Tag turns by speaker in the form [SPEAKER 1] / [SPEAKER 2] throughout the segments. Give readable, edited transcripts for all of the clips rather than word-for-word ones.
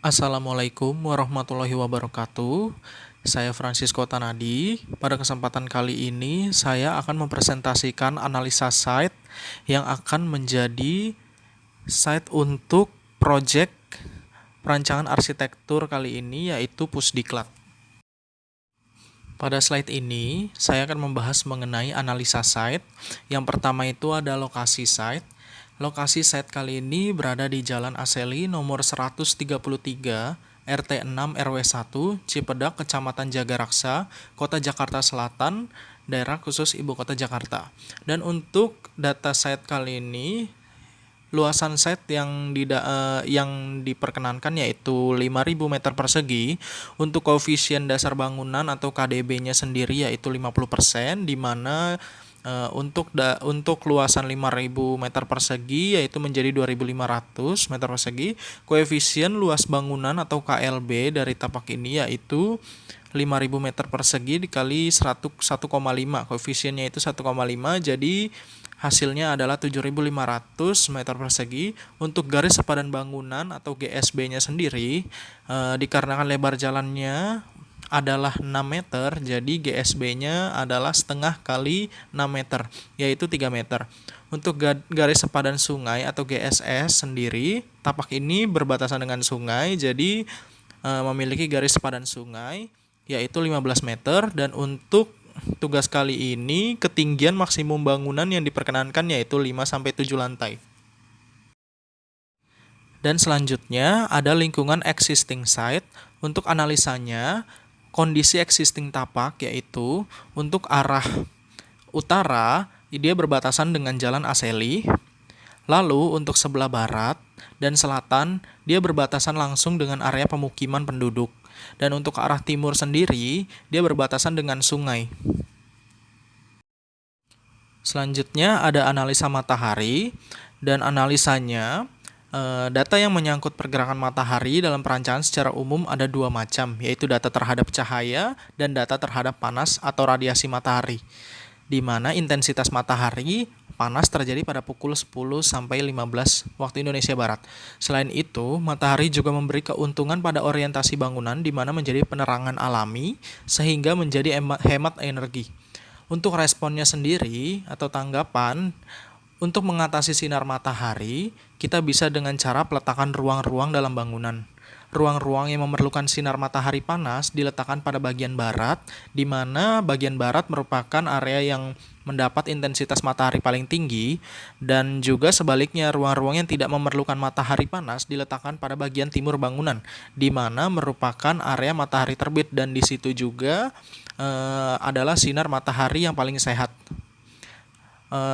[SPEAKER 1] Assalamualaikum warahmatullahi wabarakatuh. Saya Francisco Tanadi. Pada kesempatan kali ini, saya akan mempresentasikan analisa site yang akan menjadi site untuk proyek perancangan arsitektur kali ini, yaitu Pusdiklat. Pada slide ini, saya akan membahas mengenai analisa site. Yang pertama itu ada lokasi site. Lokasi site kali ini berada di Jalan Aseli nomor 133, RT 6 RW 1, Cipedak, Kecamatan Jagaraksa, Kota Jakarta Selatan, daerah khusus Ibu Kota Jakarta. Dan untuk data site kali ini, luasan site yang diperkenankan yaitu 5.000 meter persegi. Untuk koefisien dasar bangunan atau KDB-nya sendiri yaitu 50%, di mana untuk luasan 5.000 meter persegi yaitu menjadi 2.500 meter persegi. Koefisien luas bangunan atau KLB dari tapak ini yaitu 5.000 meter persegi dikali 1,5. Koefisiennya itu 1,5, jadi hasilnya adalah 7.500 meter persegi. Untuk garis sepadan bangunan atau GSB-nya sendiri, dikarenakan lebar jalannya adalah 6 meter, jadi GSB-nya adalah setengah kali 6 meter, yaitu 3 meter. Untuk garis sepadan sungai atau GSS sendiri, tapak ini berbatasan dengan sungai, jadi memiliki garis sepadan sungai, yaitu 15 meter. Dan untuk tugas kali ini, ketinggian maksimum bangunan yang diperkenankan yaitu 5-7 lantai. Dan selanjutnya ada lingkungan existing site. Untuk analisanya, kondisi existing tapak yaitu untuk arah utara dia berbatasan dengan Jalan Aseli. Lalu untuk sebelah barat dan selatan dia berbatasan langsung dengan area pemukiman penduduk. Dan untuk arah timur sendiri dia berbatasan dengan sungai. Selanjutnya ada analisa matahari, dan analisanya data yang menyangkut pergerakan matahari dalam perancangan secara umum ada dua macam, yaitu data terhadap cahaya dan data terhadap panas atau radiasi matahari, di mana intensitas matahari panas terjadi pada pukul 10 sampai 15 waktu Indonesia Barat. Selain itu, matahari juga memberi keuntungan pada orientasi bangunan, di mana menjadi penerangan alami sehingga menjadi hemat energi. Untuk responnya sendiri atau tanggapan, untuk mengatasi sinar matahari, kita bisa dengan cara peletakan ruang-ruang dalam bangunan. Ruang-ruang yang memerlukan sinar matahari panas diletakkan pada bagian barat, di mana bagian barat merupakan area yang mendapat intensitas matahari paling tinggi, dan juga sebaliknya ruang-ruang yang tidak memerlukan matahari panas diletakkan pada bagian timur bangunan, di mana merupakan area matahari terbit, dan di situ juga adalah sinar matahari yang paling sehat.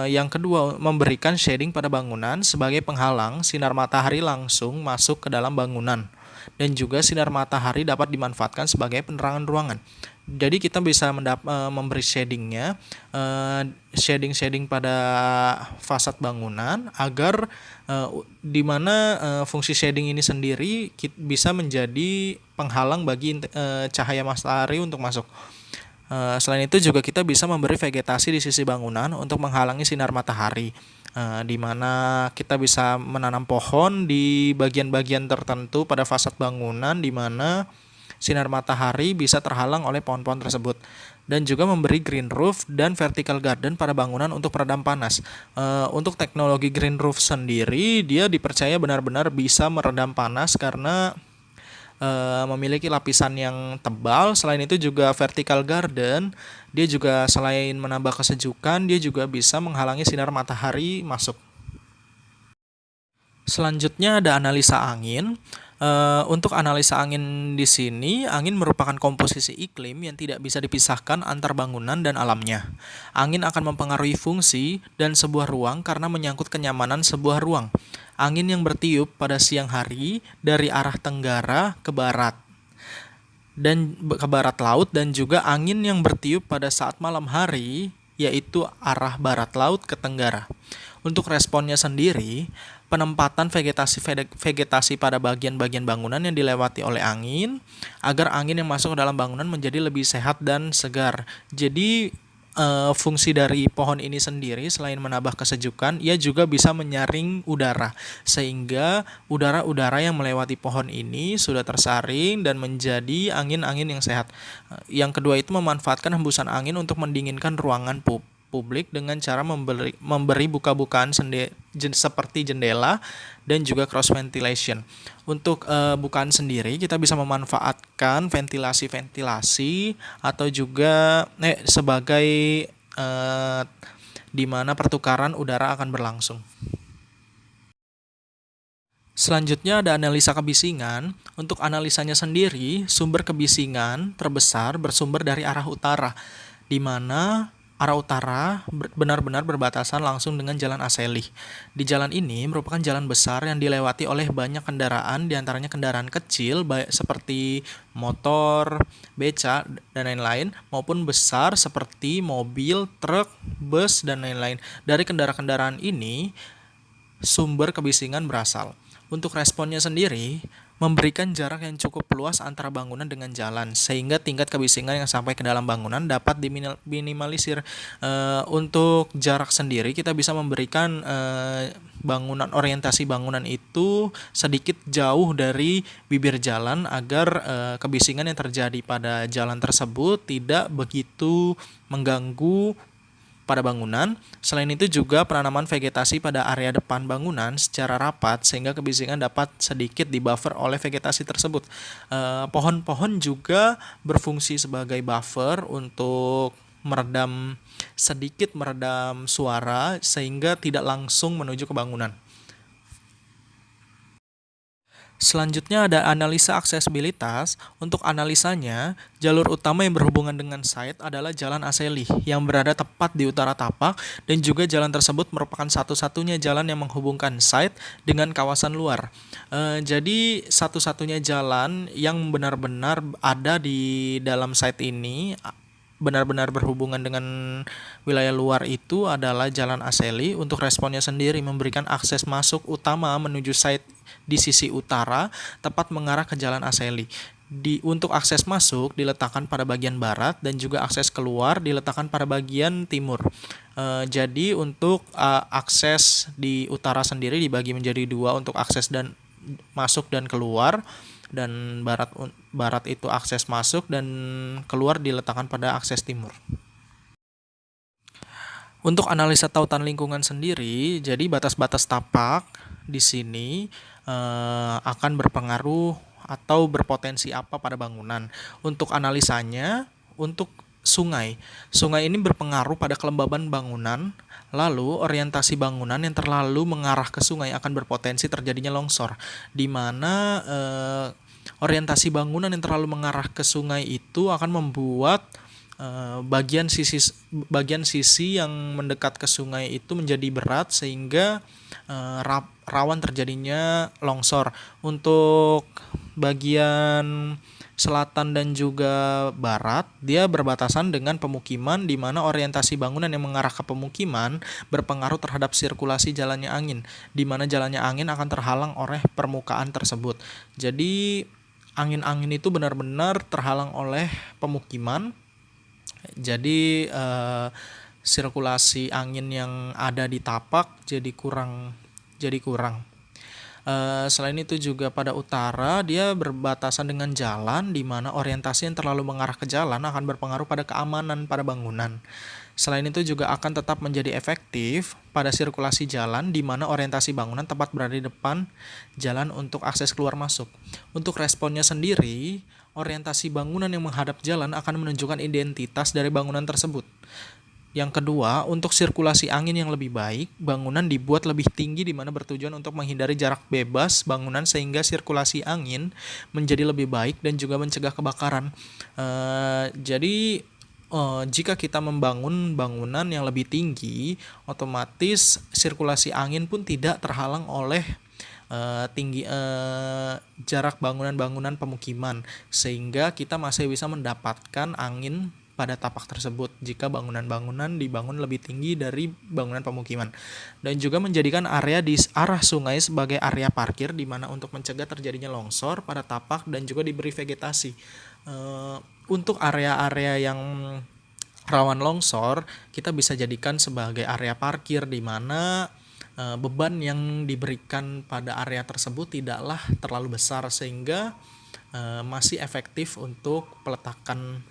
[SPEAKER 1] Yang kedua, memberikan shading pada bangunan sebagai penghalang sinar matahari langsung masuk ke dalam bangunan, dan juga sinar matahari dapat dimanfaatkan sebagai penerangan ruangan. Jadi kita bisa memberi shadingnya, shading pada fasad bangunan agar di mana fungsi shading ini sendiri bisa menjadi penghalang bagi cahaya matahari untuk masuk. Selain itu juga kita bisa memberi vegetasi di sisi bangunan untuk menghalangi sinar matahari, di mana kita bisa menanam pohon di bagian-bagian tertentu pada fasad bangunan, di mana sinar matahari bisa terhalang oleh pohon-pohon tersebut. Dan juga memberi green roof dan vertical garden pada bangunan untuk peredam panas. Untuk teknologi green roof sendiri, dia dipercaya benar-benar bisa meredam panas karena memiliki lapisan yang tebal. Selain itu juga vertical garden, dia juga selain menambah kesejukan, dia juga bisa menghalangi sinar matahari masuk. Selanjutnya ada analisa angin. Untuk analisa angin di sini, angin merupakan komposisi iklim yang tidak bisa dipisahkan antar bangunan dan alamnya. Angin akan mempengaruhi fungsi dan sebuah ruang karena menyangkut kenyamanan sebuah ruang. Angin yang bertiup pada siang hari dari arah tenggara ke barat dan ke barat laut, dan juga angin yang bertiup pada saat malam hari yaitu arah barat laut ke tenggara. Untuk responnya sendiri, penempatan vegetasi pada bagian-bagian bangunan yang dilewati oleh angin agar angin yang masuk ke dalam bangunan menjadi lebih sehat dan segar. Jadi fungsi dari pohon ini sendiri selain menambah kesejukan, ia juga bisa menyaring udara, sehingga udara-udara yang melewati pohon ini sudah tersaring dan menjadi angin-angin yang sehat. Yang kedua itu memanfaatkan hembusan angin untuk mendinginkan ruangan publik dengan cara memberi buka-bukaan seperti jendela dan juga cross ventilation. Untuk bukaan sendiri kita bisa memanfaatkan ventilasi atau juga sebagai di mana pertukaran udara akan berlangsung. Selanjutnya ada analisa kebisingan. Untuk analisanya sendiri, sumber kebisingan terbesar bersumber dari arah utara, di mana arah utara benar-benar berbatasan langsung dengan Jalan Aseli. Di jalan ini merupakan jalan besar yang dilewati oleh banyak kendaraan, diantaranya kendaraan kecil baik seperti motor, beca, dan lain-lain, maupun besar seperti mobil, truk, bus, dan lain-lain. Dari kendaraan-kendaraan ini, sumber kebisingan berasal. Untuk responnya sendiri, memberikan jarak yang cukup luas antara bangunan dengan jalan, sehingga tingkat kebisingan yang sampai ke dalam bangunan dapat diminimalisir. Untuk jarak sendiri, kita bisa memberikan orientasi bangunan itu sedikit jauh dari bibir jalan agar kebisingan yang terjadi pada jalan tersebut tidak begitu mengganggu pada bangunan. Selain itu juga penanaman vegetasi pada area depan bangunan secara rapat sehingga kebisingan dapat sedikit dibuffer oleh vegetasi tersebut. Pohon-pohon juga berfungsi sebagai buffer untuk sedikit meredam suara sehingga tidak langsung menuju ke bangunan. Selanjutnya ada analisa aksesibilitas. Untuk analisanya, jalur utama yang berhubungan dengan site adalah Jalan Aseli yang berada tepat di utara tapak, dan juga jalan tersebut merupakan satu-satunya jalan yang menghubungkan site dengan kawasan luar. Jadi satu-satunya jalan yang benar-benar ada di dalam site ini benar-benar berhubungan dengan wilayah luar itu adalah Jalan Aseli. Untuk responnya sendiri memberikan akses masuk utama menuju site di sisi utara, tepat mengarah ke Jalan Aseli. Untuk akses masuk diletakkan pada bagian barat dan juga akses keluar diletakkan pada bagian timur. Jadi untuk akses di utara sendiri dibagi menjadi dua untuk akses dan masuk dan keluar, dan barat itu akses masuk dan keluar diletakkan pada akses timur. Untuk analisa tautan lingkungan sendiri, jadi batas-batas tapak di sini akan berpengaruh atau berpotensi apa pada bangunan. Untuk analisanya, untuk sungai ini berpengaruh pada kelembaban bangunan. Lalu orientasi bangunan yang terlalu mengarah ke sungai akan berpotensi terjadinya longsor, di mana orientasi bangunan yang terlalu mengarah ke sungai itu akan membuat bagian sisi yang mendekat ke sungai itu menjadi berat sehingga rawan terjadinya longsor. Untuk bagian selatan dan juga barat, dia berbatasan dengan pemukiman, di mana orientasi bangunan yang mengarah ke pemukiman berpengaruh terhadap sirkulasi jalannya angin, di mana jalannya angin akan terhalang oleh permukaan tersebut. Jadi angin-angin itu benar-benar terhalang oleh pemukiman. Jadi sirkulasi angin yang ada di tapak jadi kurang. Selain itu juga pada utara dia berbatasan dengan jalan, di mana orientasi yang terlalu mengarah ke jalan akan berpengaruh pada keamanan pada bangunan. Selain itu juga akan tetap menjadi efektif pada sirkulasi jalan, di mana orientasi bangunan tepat berada di depan jalan untuk akses keluar masuk. Untuk responnya sendiri, orientasi bangunan yang menghadap jalan akan menunjukkan identitas dari bangunan tersebut. Yang kedua, untuk sirkulasi angin yang lebih baik, bangunan dibuat lebih tinggi, di mana bertujuan untuk menghindari jarak bebas bangunan sehingga sirkulasi angin menjadi lebih baik dan juga mencegah kebakaran. Jadi jika kita membangun bangunan yang lebih tinggi, otomatis sirkulasi angin pun tidak terhalang oleh jarak bangunan-bangunan pemukiman, sehingga kita masih bisa mendapatkan angin pada tapak tersebut jika bangunan-bangunan dibangun lebih tinggi dari bangunan pemukiman. Dan juga menjadikan area di arah sungai sebagai area parkir, di mana untuk mencegah terjadinya longsor pada tapak dan juga diberi vegetasi. Untuk area-area yang rawan longsor, kita bisa jadikan sebagai area parkir di mana beban yang diberikan pada area tersebut tidaklah terlalu besar sehingga masih efektif untuk peletakannya,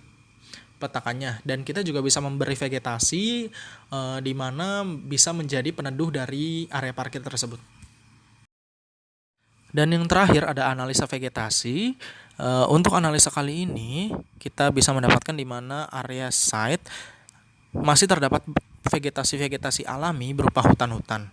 [SPEAKER 1] dan kita juga bisa memberi vegetasi di mana bisa menjadi peneduh dari area parkir tersebut. Dan yang terakhir ada analisa vegetasi. Untuk analisa kali ini kita bisa mendapatkan di mana area site masih terdapat vegetasi-vegetasi alami berupa hutan-hutan.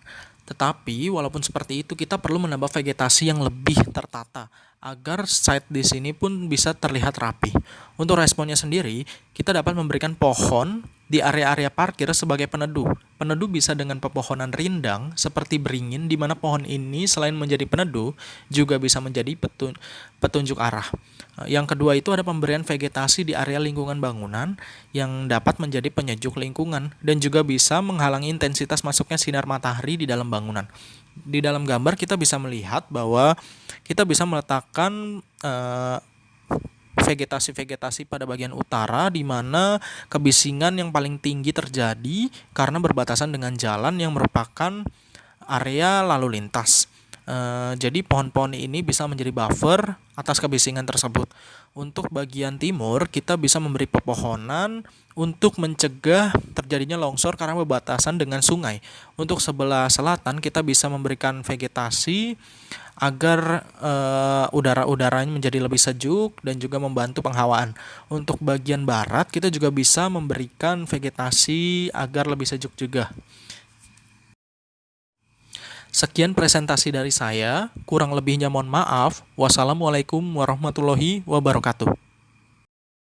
[SPEAKER 1] Tetapi walaupun seperti itu, kita perlu menambah vegetasi yang lebih tertata agar site di sini pun bisa terlihat rapi. Untuk responnya sendiri, kita dapat memberikan pohon di area-area parkir sebagai peneduh. Peneduh bisa dengan pepohonan rindang seperti beringin, di mana pohon ini selain menjadi peneduh juga bisa menjadi petunjuk arah. Yang kedua itu ada pemberian vegetasi di area lingkungan bangunan yang dapat menjadi penyejuk lingkungan dan juga bisa menghalangi intensitas masuknya sinar matahari di dalam bangunan. Di dalam gambar kita bisa melihat bahwa kita bisa meletakkan vegetasi-vegetasi pada bagian utara di mana kebisingan yang paling tinggi terjadi karena berbatasan dengan jalan yang merupakan area lalu lintas. Jadi pohon-pohon ini bisa menjadi buffer atas kebisingan tersebut. Untuk bagian timur kita bisa memberi pepohonan untuk mencegah terjadinya longsor karena berbatasan dengan sungai. Untuk sebelah selatan kita bisa memberikan vegetasi agar udara-udaranya menjadi lebih sejuk dan juga membantu penghawaan. Untuk bagian barat kita juga bisa memberikan vegetasi agar lebih sejuk juga. Sekian presentasi dari saya, kurang lebihnya mohon maaf. Wassalamualaikum warahmatullahi wabarakatuh.